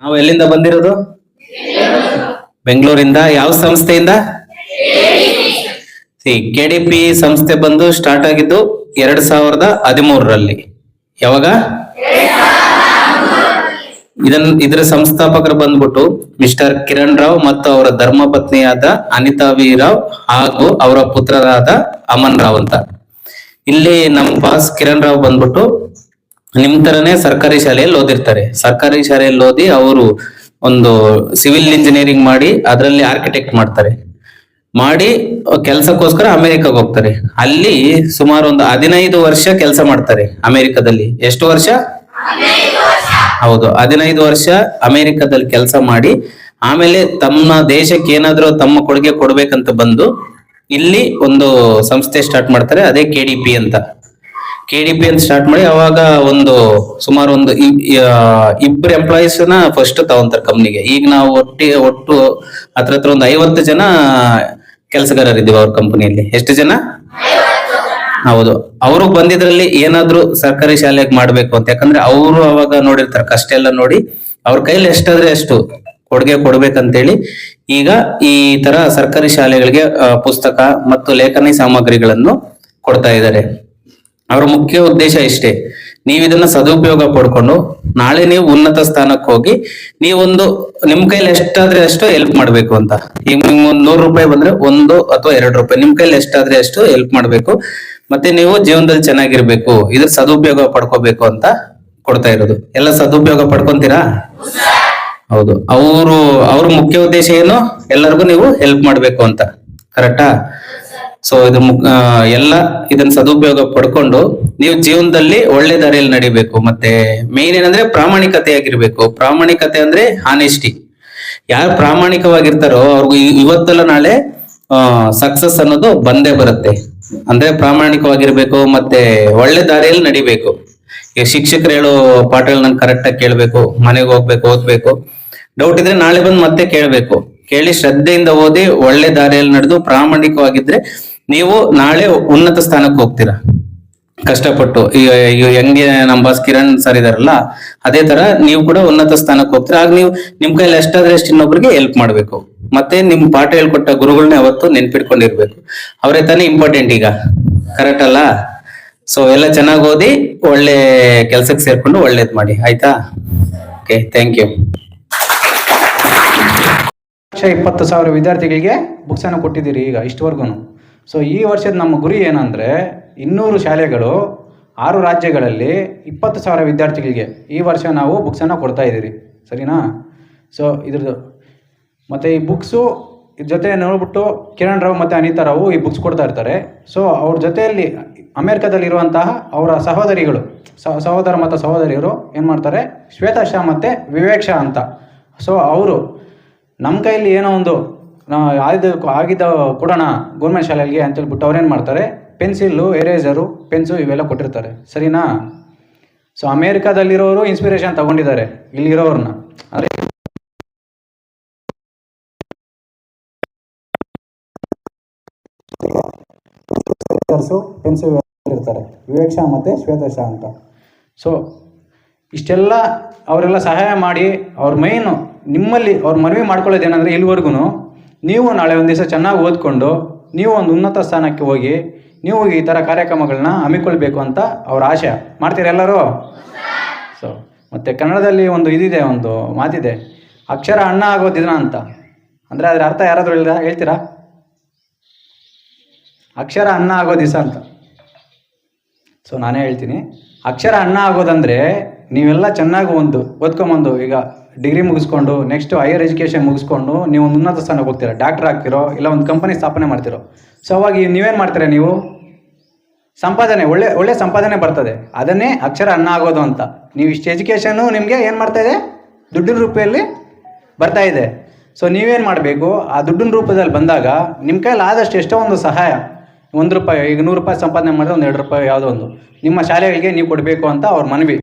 ನಾವು ಎಲ್ಲಿಂದ ಬಂದಿರೋದು? ಬೆಂಗಳೂರಿಂದ. ಯಾವ ಸಂಸ್ಥೆಯಿಂದ? KDP ಸಂಸ್ಥೆ ಬಂದು ಸ್ಟಾರ್ಟ್ ಆಗಿದ್ದು 2013ರಲ್ಲಿ. ಯಾವಾಗ? ಇದರ ಸಂಸ್ಥಾಪಕರು ಬಂದ್ಬಿಟ್ಟು ಮಿಸ್ಟರ್ ಕಿರಣ್ ರಾವ್ ಮತ್ತು ಅವರ ಧರ್ಮಪತ್ನಿಯಾದ ಅನಿತಾ ವಿ ರಾವ್ ಹಾಗೂ ಅವರ ಪುತ್ರರಾದ ಅಮನ್ ರಾವ್ ಅಂತ. ಇಲ್ಲಿ ನಮ್ಮ ಬಾಸ್ ಕಿರಣ್ ರಾವ್ ಬಂದ್ಬಿಟ್ಟು ನಿಮ್ ತರನೇ ಸರ್ಕಾರಿ ಶಾಲೆಯಲ್ಲಿ ಓದಿರ್ತಾರೆ. ಸರ್ಕಾರಿ ಶಾಲೆಯಲ್ಲಿ ಓದಿ ಅವರು ಒಂದು ಸಿವಿಲ್ ಇಂಜಿನಿಯರಿಂಗ್ ಮಾಡಿ ಅದರಲ್ಲಿ ಆರ್ಕಿಟೆಕ್ಟ್ ಮಾಡಿ ಕೆಲಸಕ್ಕೋಸ್ಕರ ಅಮೆರಿಕಾಗ ಹೋಗ್ತಾರೆ. ಅಲ್ಲಿ ಸುಮಾರು ಒಂದು 15 ವರ್ಷ ಕೆಲಸ ಮಾಡ್ತಾರೆ ಅಮೆರಿಕದಲ್ಲಿ. ಎಷ್ಟು ವರ್ಷ? ಹೌದು, 15 ವರ್ಷ ಅಮೆರಿಕದಲ್ಲಿ ಕೆಲಸ ಮಾಡಿ ಆಮೇಲೆ ತಮ್ಮ ದೇಶಕ್ಕೆ ಏನಾದ್ರೂ ತಮ್ಮ ಕೊಡುಗೆ ಕೊಡ್ಬೇಕಂತ ಬಂದು ಇಲ್ಲಿ ಒಂದು ಸಂಸ್ಥೆ ಸ್ಟಾರ್ಟ್ ಮಾಡ್ತಾರೆ. ಅದೇ KDP ಅಂತ ಸ್ಟಾರ್ಟ್ ಮಾಡಿ ಅವಾಗ ಸುಮಾರು ಒಂದು 2 ಎಂಪ್ಲಾಯೀಸ್ ನ ಫಸ್ಟ್ ತಗೊಂತಾರೆ ಕಂಪ್ನಿಗೆ. ಈಗ ನಾವು ಒಟ್ಟು ಹತ್ರ ಒಂದು 50 ಜನ ಕೆಲಸಗಾರರಿದ್ದೀವಿ ಅವ್ರ ಕಂಪನಿಯಲ್ಲಿ. ಎಷ್ಟು ಜನ? ಹೌದು. ಅವರು ಬಂದಿದ್ರಲ್ಲಿ ಏನಾದ್ರೂ ಸರ್ಕಾರಿ ಶಾಲೆಗೆ ಮಾಡ್ಬೇಕು ಅಂತ, ಯಾಕಂದ್ರೆ ಅವರು ಅವಾಗ ನೋಡಿರ್ತಾರೆ ಕಷ್ಟ ಎಲ್ಲ ನೋಡಿ ಅವ್ರ ಕೈಲಿ ಎಷ್ಟಾದ್ರೆ ಅಷ್ಟು ಕೊಡುಗೆ ಕೊಡ್ಬೇಕಂತೇಳಿ ಈಗ ಈ ತರ ಸರ್ಕಾರಿ ಶಾಲೆಗಳಿಗೆ ಪುಸ್ತಕ ಮತ್ತು ಲೇಖನಿ ಸಾಮಗ್ರಿಗಳನ್ನು ಕೊಡ್ತಾ ಇದ್ದಾರೆ. ಅವರ ಮುಖ್ಯ ಉದ್ದೇಶ ಇಷ್ಟೇ, ನೀವು ಇದನ್ನ ಸದುಪಯೋಗ ಪಡ್ಕೊಂಡು ನಾಳೆ ನೀವು ಉನ್ನತ ಸ್ಥಾನಕ್ಕೆ ಹೋಗಿ ನೀವೊಂದು ನಿಮ್ ಕೈಲಿ ಎಷ್ಟಾದ್ರೆ ಅಷ್ಟು ಹೆಲ್ಪ್ ಮಾಡ್ಬೇಕು ಅಂತ. ಈಗ ನಿಮ್ಗೆ ಒಂದು 100 ರೂಪಾಯಿ ಬಂದ್ರೆ 1 ಅಥವಾ 2 ರೂಪಾಯಿ ನಿಮ್ ಕೈಲಿ ಎಷ್ಟಾದ್ರೆ ಅಷ್ಟು ಹೆಲ್ಪ್ ಮಾಡ್ಬೇಕು. ಮತ್ತೆ ನೀವು ಜೀವನದಲ್ಲಿ ಚೆನ್ನಾಗಿರ್ಬೇಕು, ಇದ್ರ ಸದುಪಯೋಗ ಪಡ್ಕೋಬೇಕು ಅಂತ ಕೊಡ್ತಾ ಇರೋದು. ಎಲ್ಲ ಸದುಪಯೋಗ ಪಡ್ಕೊಂತೀರಾ? ಹೌದು. ಅವ್ರ ಮುಖ್ಯ ಉದ್ದೇಶ ಏನು? ಎಲ್ಲರಿಗೂ ನೀವು ಹೆಲ್ಪ್ ಮಾಡ್ಬೇಕು ಅಂತ. ಕರೆಕ್ಟಾ? ಸೊ ಇದನ್ನ ಸದುಪಯೋಗ ಪಡ್ಕೊಂಡು ನೀವು ಜೀವನದಲ್ಲಿ ಒಳ್ಳೆ ದಾರಿಯಲ್ಲಿ ನಡಿಬೇಕು. ಮತ್ತೆ ಮೇನ್ ಏನಂದ್ರೆ ಪ್ರಾಮಾಣಿಕತೆಯಾಗಿರ್ಬೇಕು. ಪ್ರಾಮಾಣಿಕತೆ ಅಂದ್ರೆ ಹಾನೆಸ್ಟಿ. ಯಾರು ಪ್ರಾಮಾಣಿಕವಾಗಿರ್ತಾರೋ ಅವ್ರಿಗೂ ಇವತ್ತಲ್ಲ ನಾಳೆ ಸಕ್ಸಸ್ ಅನ್ನೋದು ಬಂದೇ ಬರುತ್ತೆ. ಅಂದ್ರೆ ಪ್ರಾಮಾಣಿಕವಾಗಿರ್ಬೇಕು, ಮತ್ತೆ ಒಳ್ಳೆ ದಾರಿಯಲ್ಲಿ ನಡಿಬೇಕು. ಈಗ ಶಿಕ್ಷಕರು ಹೇಳೋ ಪಾಠಗಳು ನಂಗೆ ಕರೆಕ್ಟ್ ಆಗಿ ಕೇಳ್ಬೇಕು, ಮನೆಗೆ ಹೋಗ್ಬೇಕು, ಓದ್ಬೇಕು. ಡೌಟ್ ಇದ್ರೆ ನಾಳೆ ಬಂದು ಮತ್ತೆ ಕೇಳಿ ಶ್ರದ್ಧೆಯಿಂದ ಓದಿ ಒಳ್ಳೆ ದಾರಿಯಲ್ಲಿ ನಡೆದು ಪ್ರಾಮಾಣಿಕವಾಗಿದ್ರೆ ನೀವು ನಾಳೆ ಉನ್ನತ ಸ್ಥಾನಕ್ಕೆ ಹೋಗ್ತೀರಾ ಕಷ್ಟಪಟ್ಟು. ಈಗ ಹೆಂಗೆ ನಮ್ಮ ಬಾಸ್ ಕಿರಣ್ ಸರ್ ಇದಾರಲ್ಲ, ಅದೇ ತರ ನೀವು ಕೂಡ ಉನ್ನತ ಸ್ಥಾನಕ್ಕೆ ಹೋಗ್ತೀರಾ. ಆಗ ನೀವು ನಿಮ್ ಕೈಲಿ ಎಷ್ಟಾದ್ರೆ ಅಷ್ಟು ಇನ್ನೊಬ್ರಿಗೆ ಹೆಲ್ಪ್ ಮಾಡ್ಬೇಕು. ಮತ್ತೆ ನಿಮ್ ಪಾಠ ಹೇಳ್ಕೊಟ್ಟ ಗುರುಗಳನ್ನ ಯಾವತ್ತು ನೆನ್ಪಿಟ್ಕೊಂಡಿರ್ಬೇಕು. ಅವರೇ ತಾನೇ ಇಂಪಾರ್ಟೆಂಟ್ ಈಗ. ಕರೆಕ್ಟ್ ಅಲ್ಲ? ಸೊ ಎಲ್ಲ ಚೆನ್ನಾಗಿ ಓದಿ ಒಳ್ಳೆ ಕೆಲ್ಸಕ್ಕೆ ಸೇರ್ಕೊಂಡು ಒಳ್ಳೇದ್ ಮಾಡಿ. ಆಯ್ತಾ? Okay, thank you. 1,20,000 ವಿದ್ಯಾರ್ಥಿಗಳಿಗೆ ಬುಕ್ಸ್ ಅನ್ನು ಕೊಟ್ಟಿದ್ದೀರಿ ಈಗ ಇಷ್ಟವರೆಗೂ. ಸೊ ಈ ವರ್ಷದ ನಮ್ಮ ಗುರಿ ಏನಂದರೆ 200 ಶಾಲೆಗಳು 6 ರಾಜ್ಯಗಳಲ್ಲಿ 20,000 ವಿದ್ಯಾರ್ಥಿಗಳಿಗೆ ಈ ವರ್ಷ ನಾವು ಬುಕ್ಸನ್ನು ಕೊಡ್ತಾ ಇದ್ದೀರಿ. ಸರಿನಾ? ಸೊ ಇದ್ರದ್ದು ಮತ್ತು ಈ ಬುಕ್ಸು ಜೊತೆ ನೋಡ್ಬಿಟ್ಟು ಕಿರಣ್ ರಾವ್ ಮತ್ತು ಅನಿತಾ ರಾವ್ ಈ ಬುಕ್ಸ್ ಕೊಡ್ತಾ ಇರ್ತಾರೆ. ಸೊ ಅವ್ರ ಜೊತೆಯಲ್ಲಿ ಅಮೇರಿಕಾದಲ್ಲಿರುವಂತಹ ಅವರ ಸಹೋದರ ಮತ್ತು ಸಹೋದರಿಯರು ಏನು ಮಾಡ್ತಾರೆ, ಶ್ವೇತಾ ಶಾ ಮತ್ತು ವಿವೇಕ್ ಶಾ ಅಂತ. ಸೊ ಅವರು ನಮ್ಮ ಕೈಯಲ್ಲಿ ಏನೋ ಒಂದು ಆಗಿದ್ದ ಕೊಡೋಣ ಗೌರ್ಮೆಂಟ್ ಶಾಲೆಗೆ ಅಂತೇಳ್ಬಿಟ್ಟು ಅವ್ರೇನು ಮಾಡ್ತಾರೆ, ಪೆನ್ಸಿಲ್ಲು, ಎರೇಸರು, ಪೆನ್ಸು ಇವೆಲ್ಲ ಕೊಟ್ಟಿರ್ತಾರೆ. ಸರಿನಾ? ಸೊ ಅಮೇರಿಕಾದಲ್ಲಿರೋರು ಇನ್ಸ್ಪಿರೇಷನ್ ತಗೊಂಡಿದ್ದಾರೆ ಇಲ್ಲಿರೋರನ್ನ. ಅಂದರೆ ಪೆನ್ಸು ಇರ್ತಾರೆ, ವಿವೇಕ್ ಶಾ ಮತ್ತು ಶ್ವೇತಾ ಶಾ ಅಂತ. ಸೊ ಇಷ್ಟೆಲ್ಲ ಅವರೆಲ್ಲ ಸಹಾಯ ಮಾಡಿ ಅವ್ರ ಮೈನು ನಿಮ್ಮಲ್ಲಿ ಅವ್ರ ಮನವಿ ಮಾಡ್ಕೊಳ್ಳೋದೇನೆಂದರೆ, ಇಲ್ಲಿವರೆಗೂ ನೀವು ನಾಳೆ ಒಂದು ದಿವಸ ಚೆನ್ನಾಗಿ ಓದ್ಕೊಂಡು ನೀವು ಒಂದು ಉನ್ನತ ಸ್ಥಾನಕ್ಕೆ ಹೋಗಿ ನೀವು ಈ ಥರ ಕಾರ್ಯಕ್ರಮಗಳನ್ನ ಹಮ್ಮಿಕೊಳ್ಬೇಕು ಅಂತ ಅವ್ರ ಆಶೆ. ಮಾಡ್ತೀರಾ ಎಲ್ಲರೂ? ಸೊ ಮತ್ತು ಕನ್ನಡದಲ್ಲಿ ಒಂದು ಮಾತಿದೆ, ಅಕ್ಷರ ಅನ್ನ ಆಗೋದಿನ ಅಂತ. ಅಂದರೆ ಅದರ ಅರ್ಥ ಯಾರಾದರೂ ಹೇಳ್ತೀರಾ? ಅಕ್ಷರ ಅನ್ನ ಆಗೋ ದಿವಸ ಅಂತ. ಸೊ ನಾನೇ ಹೇಳ್ತೀನಿ, ಅಕ್ಷರ ಅನ್ನ ಆಗೋದಂದರೆ ನೀವೆಲ್ಲ ಚೆನ್ನಾಗಿ ಓದ್ಕೊಂಬಂದು ಈಗ ಡಿಗ್ರಿ ಮುಗಿಸ್ಕೊಂಡು ನೆಕ್ಸ್ಟ್ ಹೈಯರ್ ಎಜುಕೇಷನ್ ಮುಗಿಸ್ಕೊಂಡು ನೀವು ಒಂದು ಉನ್ನತ ಸ್ಥಾನಕ್ಕೆ ಹೋಗ್ತೀರಾ, ಡಾಕ್ಟರ್ ಆಗ್ತಿರೋ ಇಲ್ಲ ಒಂದು ಕಂಪನಿ ಸ್ಥಾಪನೆ ಮಾಡ್ತಿರೋ. ಸೊ ಅವಾಗ ನೀವೇನು ಮಾಡ್ತೀರಾ, ನೀವು ಸಂಪಾದನೆ ಒಳ್ಳೆ ಸಂಪಾದನೆ ಬರ್ತದೆ. ಅದನ್ನೇ ಅಕ್ಷರ ಅನ್ನ ಆಗೋದು ಅಂತ. ನೀವು ಇಷ್ಟು ಎಜುಕೇಷನ್ನು ನಿಮಗೆ ಏನು ಮಾಡ್ತಾಯಿದೆ, ದುಡ್ಡಿನ ರೂಪದಲ್ಲಿ ಬರ್ತಾ ಇದೆ. ಸೊ ನೀವೇನು ಮಾಡಬೇಕು, ಆ ದುಡ್ಡಿನ ರೂಪದಲ್ಲಿ ಬಂದಾಗ ನಿಮ್ಮ ಕೈಯಲ್ಲಿ ಆದಷ್ಟು ಎಷ್ಟೋ ಒಂದು ಸಹಾಯ, 1 ರೂಪಾಯಿ, ಈಗ 100 ರೂಪಾಯಿ ಸಂಪಾದನೆ ಮಾಡಿದ್ರೆ ಒಂದು 2 ರೂಪಾಯಿ ಯಾವುದೋ ಒಂದು ನಿಮ್ಮ ಶಾಲೆಗಳಿಗೆ ನೀವು ಕೊಡಬೇಕು ಅಂತ ಅವ್ರ ಮನವಿ.